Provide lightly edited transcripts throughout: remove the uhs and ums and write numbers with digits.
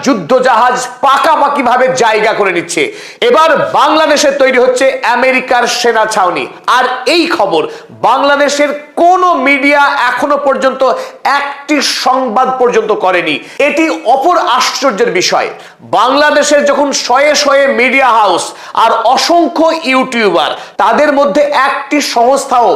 যুদ্ধ জাহাজ পাকাপাকি ভাবে জায়গা করে নিচ্ছে। এবার বাংলাদেশে তৈরি হচ্ছে আমেরিকার সেনা ছাউনি। আর এই খবর বাংলাদেশের কোন মিডিয়া এখনো পর্যন্ত একটি সংবাদ পর্যন্ত করেনি। এটি অপর আশ্চর্যের বিষয়। বাংলাদেশের যখন শয়ে শয়ে মিডিয়া হাউস আর অসংখ্য ইউটিউবার, তাদের মধ্যে একটি সংস্থাও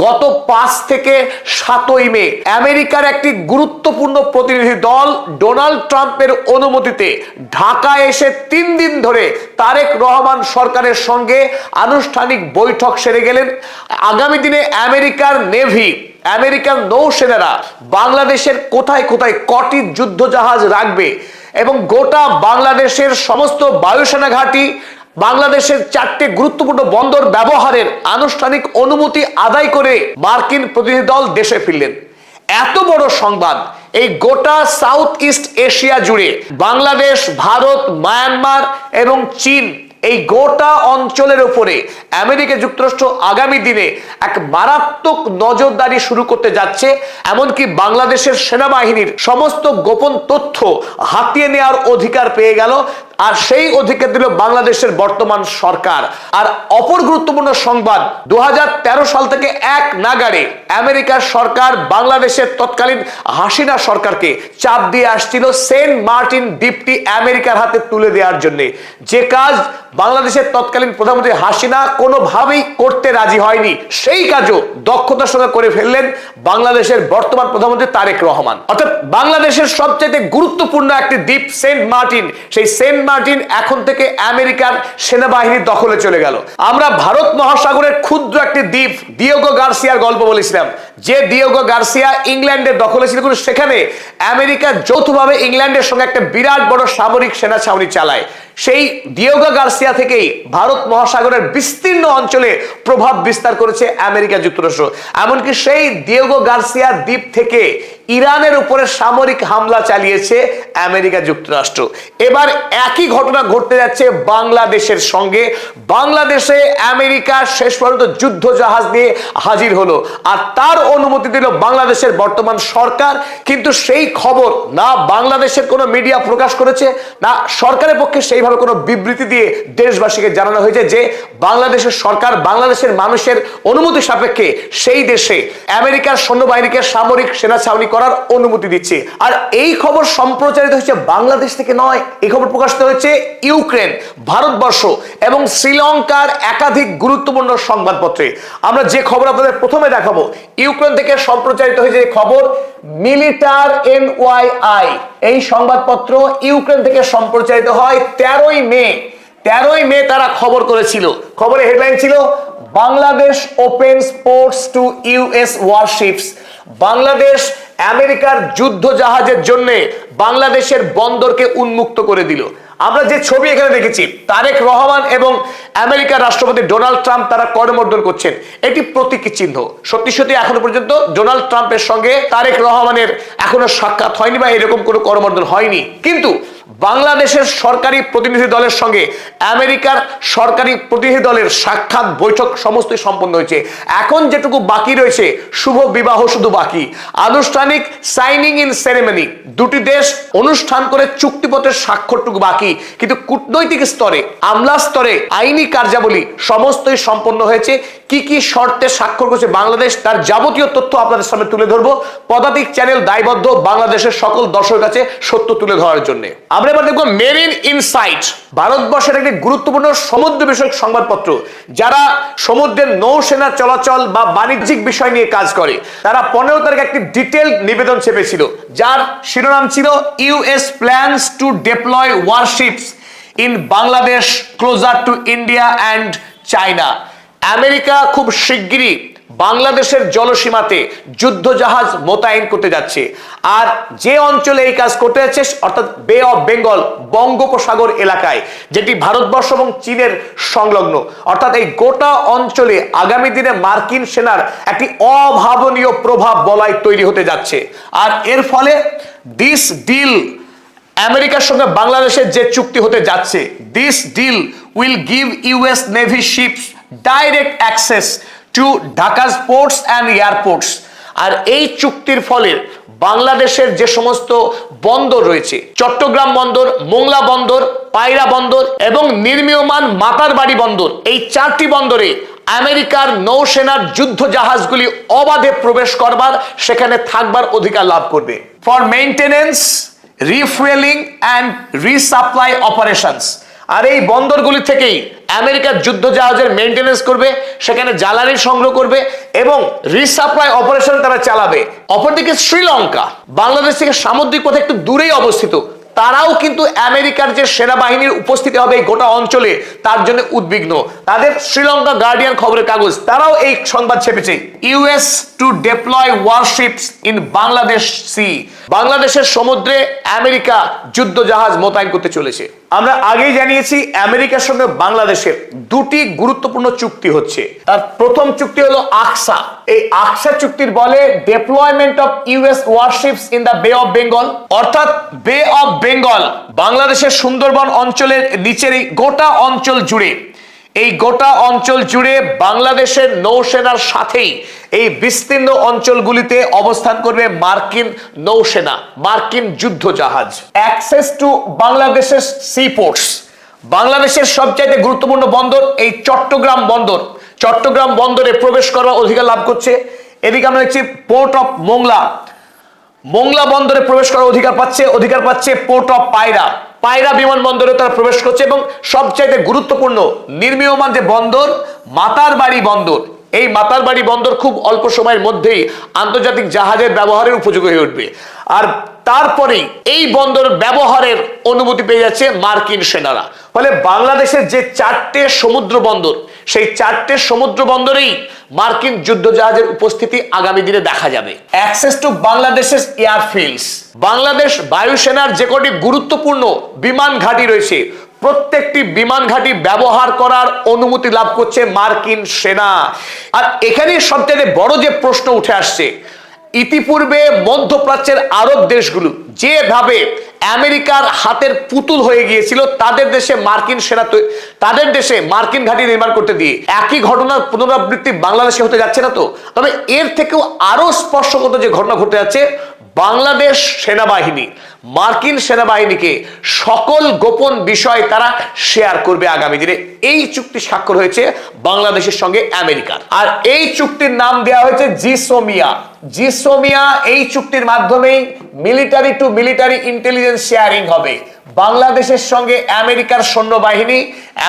গত 5 থেকে 7 মে আমেরিকার একটি গুরুত্বপূর্ণ প্রতিনিধি দল ডোনাল্ড ট্রাম্পের অনুমতিতে ঢাকায় এসে 3 দিন ধরে তারেক রহমান সরকারের সঙ্গে আনুষ্ঠানিক বৈঠক সেরে গেলেন। আগামী দিনে আমেরিকার নেভি, আমেরিকান নৌসেনারা বাংলাদেশের কোথায় কোথায় কটি যুদ্ধ জাহাজ রাখবে এবং গোটা বাংলাদেশের সমস্ত বায়ুসেনা ঘাঁটি, বাংলাদেশের 4টে গুরুত্বপূর্ণ বন্দর ব্যবহারের আনুষ্ঠানিক অনুমতি আদায় করে মার্কিন প্রতিনিধি দল দেশে ফিরলেন। এত বড় সংবাদ এই গোটা সাউথ ইস্ট এশিয়া জুড়ে, বাংলাদেশ, ভারত, মায়ানমার এবং চীন, এই গোটা অঞ্চলের উপরে আমেরিকা যুক্তরাষ্ট্র আগামী দিনে এক মারাত্মক নজরদারি শুরু করতে যাচ্ছে। এমনকি বাংলাদেশের সেনাবাহিনীর সমস্ত গোপন তথ্য হাতিয়ে নেওয়ার অধিকার পেয়ে গেল। আর সেই অধিকার দিল বাংলাদেশের বর্তমান সরকার। আর অপর গুরুত্বপূর্ণ সংবাদ, 2013 সাল থেকে এক নাগাড়ে আমেরিকার সরকার বাংলাদেশের তৎকালীন হাসিনা সরকারকে চাপ দিয়ে আসছিল সেন্ট মার্টিন দ্বীপটি আমেরিকার হাতে তুলে দেওয়ার জন্য, যে কাজ বাংলাদেশের তৎকালীন প্রধানমন্ত্রী হাসিনা কোনোভাবেই করতে রাজি হয়নি। সেই কাজও দক্ষতার সঙ্গে করে ফেললেন বাংলাদেশের বর্তমান প্রধানমন্ত্রী তারেক রহমান। অর্থাৎ বাংলাদেশের সবচেয়ে গুরুত্বপূর্ণ একটি দ্বীপ সেন্ট মার্টিন, সেই সেন্ট মার্টিন এখন থেকে আমেরিকার সেনাবাহিনীর দখলে চলে গেল। আমরা ভারত মহাসাগরের ক্ষুদ্র একটি দ্বীপ দিয়েগো গার্সিয়ার গল্প বলেছিলাম, যে দিয়েগো গার্সিয়া ইংল্যান্ডের দখলে ছিল, কিন্তু সেখানে আমেরিকা যৌথভাবে ইংল্যান্ডের সঙ্গে একটা বিরাট বড় সামরিক সেনা ছাউনি চালায়। সেই দিয়েগো গার্সিয়া থেকেই ভারত মহাসাগরের বিস্তীর্ণ অঞ্চলে প্রভাব বিস্তার করেছে আমেরিকা যুক্তরাষ্ট্র। এমনকি সেই দিয়েগো গার্সিয়া দ্বীপ থেকে ইরানের উপরে সামরিক হামলা চালিয়েছে আমেরিকা যুক্তরাষ্ট্র। এবার একই ঘটনা ঘটতে যাচ্ছে বাংলাদেশের সঙ্গে। বাংলাদেশে আমেরিকা শেষ পর্যন্ত যুদ্ধ জাহাজ নিয়ে হাজির হলো, আর তার অনুমতি দিল বাংলাদেশের বর্তমান সরকার। কিন্তু সেই খবর না বাংলাদেশের কোনো মিডিয়া প্রকাশ করেছে, না সরকারের পক্ষে সেইভাবে কোনো বিবৃতি দিয়ে দেশবাসীকে জানানো হয়েছে যে বাংলাদেশের সরকার বাংলাদেশের মানুষের অনুমতি সাপেক্ষে সেই দেশে আমেরিকার সৈন্যবাহিনীকে সামরিক সেনা ছাউনি করার অনুমতি দিচ্ছে। আর এই খবর সম্প্রচারিত হচ্ছে বাংলাদেশ থেকে নয়, এই খবর প্রকাশিত হয়েছে ইউক্রেন, ভারতবর্ষ এবং শ্রীলঙ্কার একাধিক গুরুত্বপূর্ণ সংবাদপত্রে। আমরা যে খবর আপনাদের প্রথমে দেখাবো, ইউক্রেন থেকে সম্প্রচারিত হয়েছে খবর, মিলিটার NYI, এই সংবাদপত্র ইউক্রেন থেকে সম্প্রচারিত হয় 13ই মে তারা খবর করেছিল। খবরের হেডলাইন ছিল, Bangladesh opens ports to US warships. Bangladesh আমেরিকার যুদ্ধ জাহাজের জন্য বাংলাদেশের বন্দরকে উন্মুক্ত করে দিল। আমরা যে ছবি এখানে দেখেছি, তারেক রহমান এবং আমেরিকার রাষ্ট্রপতি ডোনাল্ড ট্রাম্প তারা করমর্দন করছেন, এটি প্রতীকী চিহ্ন। সত্যি সত্যি এখনো পর্যন্ত ডোনাল্ড ট্রাম্পের সঙ্গে তারেক রহমানের এখনো সাক্ষাৎ হয়নি বা এরকম কোনো করমর্দন হয়নি, কিন্তু বাংলাদেশের সরকারি প্রতিনিধি দলের সঙ্গে আমেরিকার সরকারি প্রতিনিধি দলের সাক্ষাৎ বৈঠক সমস্তই সম্পন্ন হয়েছে। এখন যেটুকু বাকি রয়েছে, শুভ বিবাহ শুধু বাকি, আনুষ্ঠানিক সাইনিং ইন সেরেমনি। দুটি দেশ অনুষ্ঠান করে চুক্তিপত্রের স্বাক্ষরটুকু বাকি, কিন্তু কূটনৈতিক স্তরে, আমলা স্তরে আইনি কার্যাবলী সমস্তই সম্পন্ন হয়েছে। কি কি শর্তে স্বাক্ষর করেছে বাংলাদেশ, তার যাবতীয় তথ্য আপনাদের সামনে তুলে ধরবো। পদাতিক চ্যানেল দায়বদ্ধ বাংলাদেশের সকল দর্শকের কাছে সত্য তুলে ধরার জন্য। আমরা এবার দেখবো মেরিন ইনসাইট, ভারতবর্ষের একটি গুরুত্বপূর্ণ সমুদ্র বিষয়ক সংবাদপত্র। যারা সমুদ্রের নৌসেনা চলাচল বা বাণিজ্যিক বিষয় নিয়ে কাজ করে, তারা 15 তারিখ একটি ডিটেইলড নিবেদন ছেপেছিল, যার শিরোনাম ছিল US plans to deploy warships in Bangladesh closer to India and China. America খুব শিগগিরই বাংলাদেশের জলসীমাতে যুদ্ধ জাহাজ মোতায়েন করতে যাচ্ছে। আর যে অঞ্চলে এই কাজ করতে যাচ্ছে, অর্থাৎ বে অফ বেঙ্গল, বঙ্গোপসাগর এলাকায়, যেটি ভারতবর্ষ এবং চীনের সংলগ্ন, অর্থাৎ এই গোটা অঞ্চলে আগামী দিনে মার্কিন সেনার একটি অভাবনীয় প্রভাব বলয় তৈরি হতে যাচ্ছে। আর এর ফলে দিস ডিল, আমেরিকার সঙ্গে বাংলাদেশের যে চুক্তি হতে যাচ্ছে, this deal will give US navy ships direct access to Dhaka's ports and airports। আর এই চুক্তির ফলে বাংলাদেশের যে সমস্ত বন্দর রয়েছে, চট্টগ্রাম বন্দর, মোংলা বন্দর, পায়রা বন্দর এবং নির্মীয়মান মাতারবাড়ি বন্দর, এই 4টি বন্দরে আমেরিকার নৌসেনার যুদ্ধ জাহাজগুলি অবাধে প্রবেশ করবার, সেখানে থাকবার অধিকার লাভ করবে for maintenance, refuelling and resupply operations. আর এই বন্দরগুলি থেকেই আমেরিকার যুদ্ধ জাহাজের মেইনটেনেন্স করবে, সেখানে জ্বালানি সংগ্রহ করবে এবং রিসাপ্লাই অপারেশন তারা চালাবে। অপরদিকে শ্রীলঙ্কা বাংলাদেশ থেকে সামুদ্রিক পথে একটু দূরেই অবস্থিত, তারাও কিন্তু আমেরিকার যে সেনাবাহিনীর উপস্থিতি হবে এই গোটা অঞ্চলে তার জন্য উদ্বিগ্ন। তাদের শ্রীলঙ্কা গার্ডিয়ান খবরের কাগজ তারাও এই সংবাদ ছেপেছে, US to deploy warships in Bangladesh sea. বাংলাদেশের সমুদ্রে আমেরিকা যুদ্ধ জাহাজ মোতায়েন করতে চলেছে। আমরা আগেই জানিয়েছি আমেরিকার সঙ্গে বাংলাদেশের দুটি গুরুত্বপূর্ণ চুক্তি হচ্ছে। তার প্রথম চুক্তি হলো আকসা। এই আকসা চুক্তির বলে deployment of US warships in the Bay of Bengal, অর্থাৎ বে অফ বেঙ্গল বাংলাদেশের সুন্দরবন অঞ্চলের নিচের এই গোটা অঞ্চল জুড়ে, এই গোটা অঞ্চল জুড়ে বাংলাদেশের নৌসেনার সাথেই এই বিস্তীর্ণ অঞ্চলগুলিতে অবস্থান করবে মার্কিন নৌসেনা, মার্কিন যুদ্ধ জাহাজ। অ্যাক্সেস টু বাংলাদেশের সি পোর্টস, বাংলাদেশের সবচাইতে গুরুত্বপূর্ণ বন্দর এই চট্টগ্রাম বন্দর, চট্টগ্রাম বন্দরে প্রবেশ করার অধিকার লাভ করছে। এদিকে আমরা দেখছি পোর্ট অফ মোংলা, মোংলা বন্দরে প্রবেশ করার অধিকার পাচ্ছে পোর্ট অফ পায়রা, পায়রা বিমানবন্দরে তারা প্রবেশ করছে। এবং সবচাইতে গুরুত্বপূর্ণ নির্মীয়মান যে বন্দর মাতারবাড়ি বন্দর, এই মাতারবাড়ি বন্দর খুব অল্প সময়ের মধ্যেই আন্তর্জাতিক জাহাজের ব্যবহারের উপযোগী হয়ে উঠবে। আর তারপরেই এই বন্দর ব্যবহারের অনুমতি পেয়ে যাচ্ছে মার্কিন সেনারা। ফলে বাংলাদেশের যে 4টে সমুদ্র বন্দর, সেই 4টে সমুদ্র বন্দরেই মার্কিন যুদ্ধ জাহাজের উপস্থিতি আগামী দিনে দেখা যাবে। অ্যাক্সেস টু বাংলাদেশের এয়ারফিল্ডস, বাংলাদেশ বায়ুসেনার যে কটি গুরুত্বপূর্ণ বিমান ঘাঁটি রয়েছে প্রত্যেকটি বিমান ঘাঁটি ব্যবহার করার অনুমতি লাভ করছে মার্কিন সেনা। আর এখানে সবচেয়ে বড় যে প্রশ্ন উঠে আসছে, ইতিপূর্বে মধ্যপ্রাচ্যের আরব দেশগুলো যেভাবে আমেরিকার হাতের পুতুল হয়ে গিয়েছিল, তাদের দেশে মার্কিন সেনা, তাদের দেশে মার্কিন ঘাঁটি নির্মাণ করতে দিয়ে একই ঘটনার পুনরাবৃত্তি বাংলাদেশে হতে যাচ্ছে না তো? তবে এর থেকেও আরো স্পর্শগত যে ঘটনা ঘটে যাচ্ছে, বাংলাদেশ সেনাবাহিনী মার্কিন সেনাবাহিনীকে সকল গোপন বিষয় তারা শেয়ার করবে আগামী দিনে। এই চুক্তি স্বাক্ষর হয়েছে বাংলাদেশের সঙ্গে আমেরিকার, আর এই চুক্তির নাম দেওয়া হয়েছে জিসোমিয়া। জিসোমিয়া এই চুক্তির মাধ্যমেই military two military intelligence sharing হবে। বাংলাদেশের সঙ্গে আমেরিকার সৈন্যবাহিনী,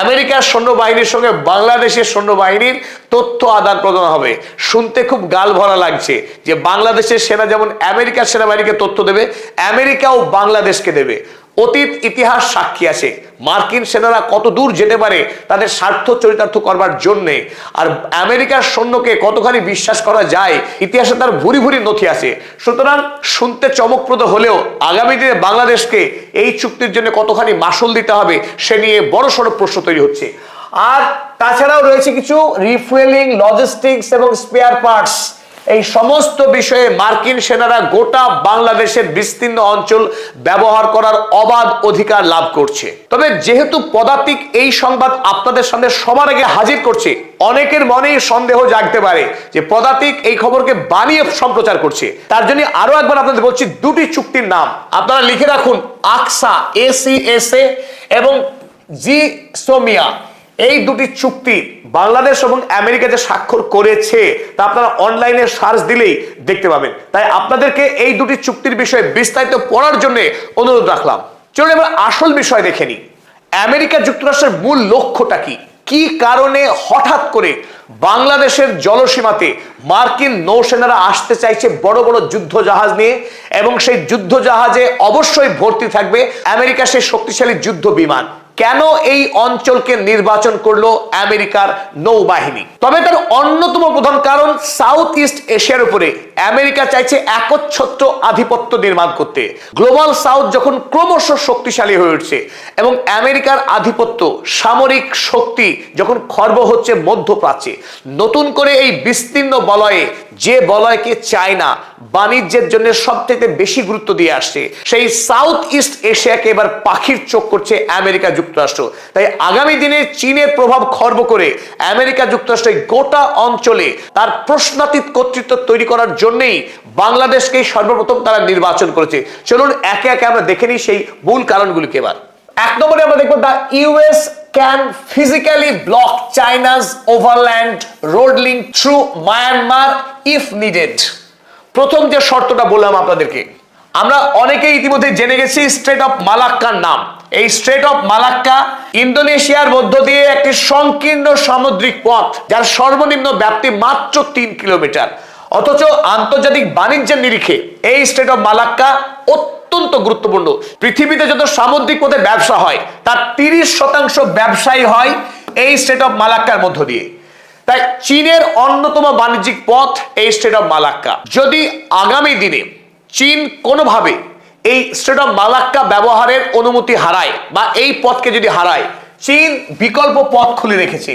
আমেরিকার সৈন্যবাহিনীর সঙ্গে বাংলাদেশের সৈন্যবাহিনীর তথ্য আদান প্রদান হবে। শুনতে খুব গাল ভরা লাগছে যে বাংলাদেশের সেনা যেমন আমেরিকার সেনাবাহিনীকে তথ্য দেবে, আমেরিকাও বাংলাদেশকে দেবে। অতীত ইতিহাস সাক্ষী আছে মার্কিন সেনারা কত দূর যেতে পারে তাদের স্বার্থ চরিতার্থ করবার জন্যে, আর আমেরিকার সৈন্যকে কতখানি বিশ্বাস করা যায় ইতিহাসে তার ভুরি ভুরি নথি আছে। সুতরাং শুনতে চমকপ্রদ হলেও আগামী দিনে বাংলাদেশকে এই চুক্তির জন্য কতখানি মাসুল দিতে হবে সে নিয়ে বড় সড় প্রশ্ন তৈরি হচ্ছে। আর তাছাড়াও রয়েছে কিছু রিফুয়েলিং, লজিস্টিক্স এবং স্পেয়ার পার্টস, এই সমস্ত বিষয়ে মার্কিন সেনারা গোটা বাংলাদেশের বিস্তীর্ণ অঞ্চল ব্যবহার করার অবাধ অধিকার লাভ করছে। তবে যেহেতু পদাতিক এই সংবাদ আপনাদের সামনে সবার আগে হাজির করছে, অনেকের মনেই সন্দেহ জাগতে পারে যে পদাতিক এই খবরকে বানিয়ে সম্প্রচার করছে। তার জন্য আরো একবার আপনাদের বলছি, দুটি চুক্তির নাম আপনারা লিখে রাখুন, আকসা ACSA এবং জিসোমিয়া। এই দুটি চুক্তি বাংলাদেশ এবং আমেরিকা যে স্বাক্ষর করেছে তা আপনারা অনলাইনে সার্চ দিলেই দেখতে পাবেন। তাই আপনাদেরকে এই দুটি চুক্তির বিষয়ে বিস্তারিত পড়ার জন্য অনুরোধ রাখলাম। চলুন এবার আসল বিষয় দেখে নিই। আমেরিকা যুক্তরাষ্ট্রের মূল লক্ষ্যটা কি? কি কারণে হঠাৎ করে বাংলাদেশের জলসীমাতে মার্কিন নৌসেনারা আসতে চাইছে বড় বড় যুদ্ধ জাহাজ নিয়ে, এবং সেই যুদ্ধ জাহাজে অবশ্যই ভর্তি থাকবে আমেরিকার সেই শক্তিশালী যুদ্ধ বিমান? কেন এই অঞ্চলকে নির্বাচন করলো আমেরিকার নৌবাহিনী? তবে তার অন্যতম প্রধান কারণ, সাউথ ইস্ট এশিয়ার উপরে আমেরিকা চাইছে একচ্ছত্র আধিপত্য নির্মাণ করতে। গ্লোবাল সাউথ যখন ক্রমশ শক্তিশালী হয়ে উঠছে এবং আমেরিকার আধিপত্য, সামরিক শক্তি যখন খর্ব হচ্ছে মধ্যপ্রাচ্যে, নতুন করে এই বিস্তীর্ণ বলয়ে যে বলয়কে চায়না বাণিজ্যের জন্য সবথেকে বেশি গুরুত্ব দিয়ে আসছে, সেই সাউথ ইস্ট এশিয়াকে এবার পাখির চোখ করছে আমেরিকা যুক্তরাষ্ট্র। তাই আগামী দিনে চীনের প্রভাব খর্ব করে আমেরিকা যুক্তরাষ্ট্র গোটা অঞ্চলে তার প্রশ্নাতীত কর্তৃত্ব তৈরি করার জন্যই বাংলাদেশকে সর্বপ্রথম তারা নির্বাচন করেছে। চলুন একে একে আমরা দেখে নিই সেই মূল কারণগুলিকে। এবার এক নম্বরে আমরা দেখবো the US can physically block China's overland road link through Myanmar if needed। প্রথম যে শর্তটা বললাম আপনাদেরকে, আমরা অনেকেই ইতিমধ্যে জেনে গেছি স্ট্রেট অফ মালাক্কার নাম। এই স্ট্রেট অফ মালাক্কা ইন্দোনেশিয়ার মধ্য দিয়ে একটি সংকীর্ণ সামুদ্রিক পথ, যার সর্বনিম্ন ব্যাপ্তি মাত্র 3 কিলোমিটার। অথচ আন্তর্জাতিক বাণিজ্যের নিরিখে এই স্ট্রেট অফ মালাক্কা অত্যন্ত গুরুত্বপূর্ণ। পৃথিবীতে যত সামুদ্রিক পথে ব্যবসা হয় তার 30% ব্যবসায়ী হয় এই স্ট্রেট অফ মালাক্কার মধ্য দিয়ে। তাই চীনের অন্যতম বাণিজ্যিক পথ এই স্ট্রেট অফ মালাক্কা। যদি আগামী দিনে চীন কোনোভাবে এই স্ট্রেট অফ মালাক্কা ব্যবহারের অনুমতি হারায় বা এই পথকে যদি হারায়, চীন বিকল্প পথ খুলে রেখেছে।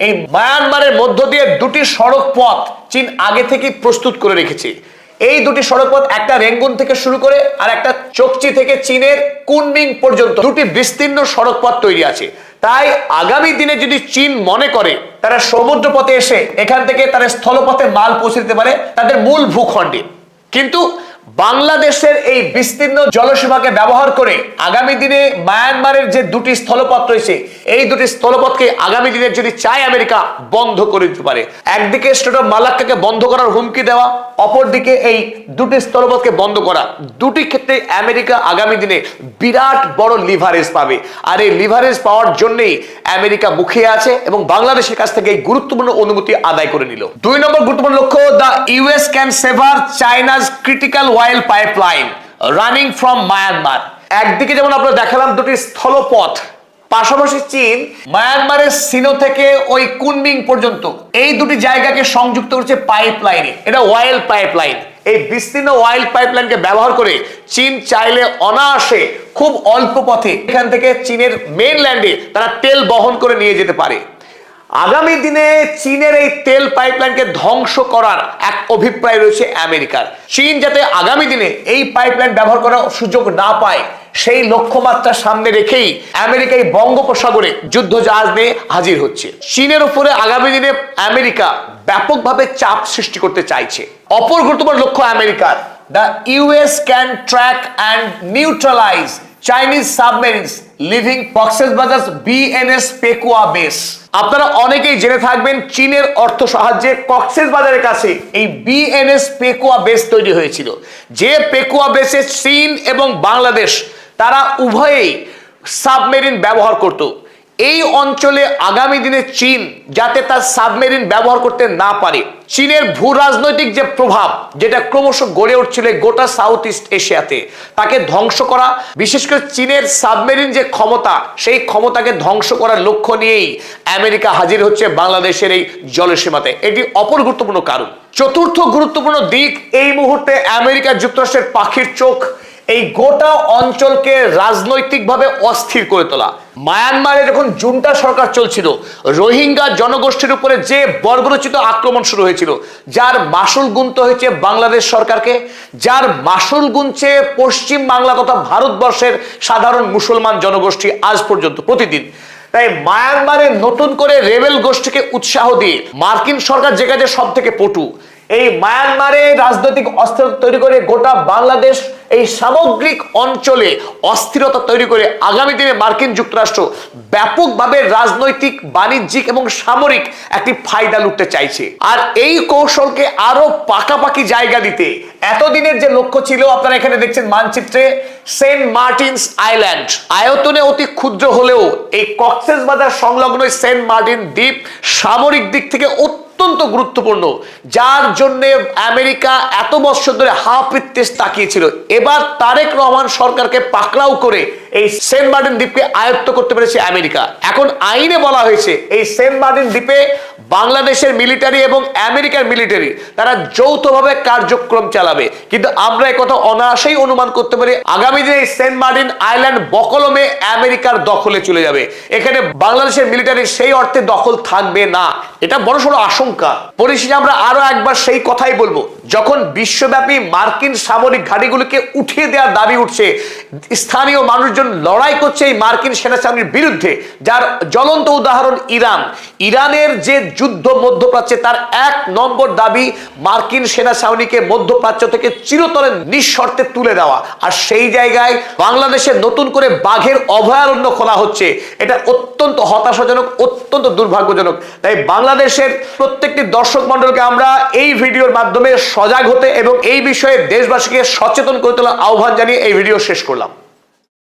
এই মায়ানমারের মধ্য দিয়ে দুটি সড়ক পথ চীন আগে থেকেই প্রস্তুত করে রেখেছে। এই দুটি সড়ক পথ, একটা রেঙ্গুন থেকে শুরু করে আর একটা চোকচি থেকে চীনের কুনমিং পর্যন্ত দুটি বিস্তীর্ণ সড়ক পথ তৈরি আছে। তাই আগামী দিনে যদি চীন মনে করে তারা সমুদ্র পথে এসে এখান থেকে তারা স্থলপথে মাল পৌঁছে দিতে পারে তাদের মূল ভূখণ্ডে, কিন্তু বাংলাদেশের এই বিস্তীর্ণ জলসীমাকে ব্যবহার করে আগামী দিনে মায়ানমারের যে দুটি স্থলপথ রয়েছে, এই দুটি স্থলপথকে আগামী দিনে যদি চায় আমেরিকা বন্ধ করে দিতে পারে। একদিকে স্ট্রেট অফ মালাক্কাকে বন্ধ করার হুমকি দেওয়া, অপরদিকে এই দুটি স্থলপথকে বন্ধ করা, দুটি ক্ষেত্রে আমেরিকা আগামী দিনে বিরাট বড় লিভারেজ পাবে। আর এই লিভারেজ পাওয়ার জন্যই আমেরিকা মুখিয়ে আছে এবং বাংলাদেশের কাছ থেকে এই গুরুত্বপূর্ণ অনুমতি আদায় করে নিল। 2 নম্বর গুরুত্বপূর্ণ লক্ষ্য, the US can sever China's critical oil pipeline running from Myanmar. একদিকে যেমন আমরা দেখালাম দুটি স্থলপথ, পাশাপাশি চীন মায়ানমারের সিনো থেকে ওই কুনমিং পর্যন্ত এই দুটি জায়গাকে সংযুক্ত করছে পাইপলাইনে। এটা অয়েল পাইপলাইন। এই বিস্তীর্ণ অয়েল পাইপলাইনকে ব্যবহার করে চীন চাইলে অনায়াসে খুব অল্প পথে এখান থেকে চীনের মেইনল্যান্ডে তারা তেল বহন করে নিয়ে যেতে পারে। আগামী দিনে চীনের এই তেল পাইপলাইনকে ধ্বংস করার এক অভিপ্রায় রয়েছে আমেরিকার। চীন যাতে আগামী দিনে এই পাইপলাইন ব্যবহার করার সুযোগ না পায়, সেই লক্ষ্যমাত্রা সামনে রেখেই আমেরিকা এই বঙ্গোপসাগরে যুদ্ধ জাহাজ নিয়ে হাজির হচ্ছে। চীনের উপরে আগামী দিনে আমেরিকা ব্যাপকভাবে চাপ সৃষ্টি করতে চাইছে। অপর গুরুত্বপূর্ণ লক্ষ্য আমেরিকার, the US can track and neutralise Chinese submarines living Cox's বাজার বিএনএস পেকুয়া বেস। আপনারা অনেকেই জেনে থাকবেন চীনের অর্থ সাহায্যে কক্সেস বাজারের কাছে এই বিএনএস পেকুয়া বেস তৈরি হয়েছিল। যে পেকুয়া বেসে চীন এবং বাংলাদেশ তারা উভয়েই সাবমেরিন ব্যবহার করত। এই অঞ্চলে আগামী দিনে চীন যাতে তার সাবমেরিন ব্যবহার করতে না পারে, চীনের ভূ রাজনৈতিক যে প্রভাব যেটা ক্রমশ গড়ে উঠছিল গোটা সাউথ ইস্ট এশিয়াতে, তাকে ধ্বংস করা, বিশেষ করে চীনের সাবমেরিন যে ক্ষমতা, সেই ক্ষমতাকে ধ্বংস করার লক্ষ্য নিয়েই আমেরিকা হাজির হচ্ছে বাংলাদেশের এই জলসীমাতে। এটি অপর গুরুত্বপূর্ণ কারণ। চতুর্থ গুরুত্বপূর্ণ দিক, এই মুহূর্তে আমেরিকা যুক্তরাষ্ট্রের পাখির চোখ এই গোটা অঞ্চলকে রাজনৈতিকভাবে অস্থির করে তোলা। মায়ানমারে যখন জুন্টা সরকার চলছিল, রোহিঙ্গা জনগোষ্ঠীর উপরে যে বর্বরচিত আক্রমণ শুরু হয়েছিল, যার মাসুল গুনতে হয়েছে বাংলাদেশ সরকারকে, যার মাসুল গুনছে পশ্চিম বাংলা তথা ভারতবর্ষের সাধারণ মুসলমান জনগোষ্ঠী আজ পর্যন্ত প্রতিদিন। তাই মায়ানমারে নতুন করে রেবেল গোষ্ঠীকে উৎসাহ দিয়ে মার্কিন সরকার যে কাজে সব থেকে পটু, এই মায়ানমারে রাজনৈতিক অস্থিরতা তৈরি করে গোটা বাংলাদেশ এই সামগ্রিক অঞ্চলে অস্থিরতা তৈরি করে আগামী দিনে মার্কিন যুক্তরাষ্ট্র ব্যাপকভাবে রাজনৈতিক, বাণিজ্যিক এবং সামরিক একটি ফায়দা লুটতে চাইছে। আর এই কৌশলকে আরো পাকাপাকি জায়গা দিতে এতদিনের যে লক্ষ্য ছিল, আপনারা এখানে দেখছেন মানচিত্রে সেন্ট মার্টিনস আইল্যান্ড, আয়তনে অতি ক্ষুদ্র হলেও এই কক্সেস বাজার সংলগ্ন সেন্ট মার্টিন দ্বীপ সামরিক দিক থেকে অত্যন্ত গুরুত্বপূর্ণ, যার জন্য আমেরিকা এত বছর ধরে হাফ ইত্তেশ তাকিয়েছিল। এবার তারেক রহমান সরকারকে পাকড়াও করে এই সেন্ট মার্টিন দ্বীপকে আয়ত্ত করতে পেরেছে আমেরিকা। এখন আইনে বলা হয়েছে এই সেন্ট মার্টিন দ্বীপে বাংলাদেশের মিলিটারি এবং আমেরিকার মিলিটারি তারা যৌথভাবে কার্যক্রম চালাবে, কিন্তু আমরা একথা অনায়াসেই অনুমান করতে পারি আগামী দিনে এই সেন্ট মার্টিন আইল্যান্ড বকলমে আমেরিকার দখলে চলে যাবে। এখানে বাংলাদেশের মিলিটারি সেই অর্থে দখল থাকবে না, এটা বড়সড় আশঙ্কা। পরিশেষে আমরা আরো একবার সেই কথাই বলবো, যখন বিশ্বব্যাপী মার্কিন সামরিক ঘাঁটিগুলিকে উঠিয়ে দেওয়ার দাবি উঠছে, স্থানীয় মানুষজন লড়াই করছে এই মার্কিন সেনা ছাউনির বিরুদ্ধে, যার জ্বলন্ত উদাহরণ ইরান। ইরানের যে যুদ্ধ মধ্যপ্রাচ্যে, তার 1 নম্বর দাবি মার্কিন সেনা ছাউনিকে মধ্যপ্রাচ্য থেকে চিরতরে নিঃশর্তে তুলে দেওয়া। আর সেই জায়গায় বাংলাদেশে নতুন করে বাঘের অভয়ারণ্য খোলা হচ্ছে, এটা অত্যন্ত হতাশাজনক, অত্যন্ত দুর্ভাগ্যজনক। তাই বাংলাদেশের প্রত্যেকটি দর্শক মণ্ডলকে আমরা এই ভিডিওর মাধ্যমে সজাগ হতে এবং এই বিষয়ে দেশবাসীকে সচেতন করে তোলার আহ্বান জানিয়ে এই ভিডিও শেষ করলাম।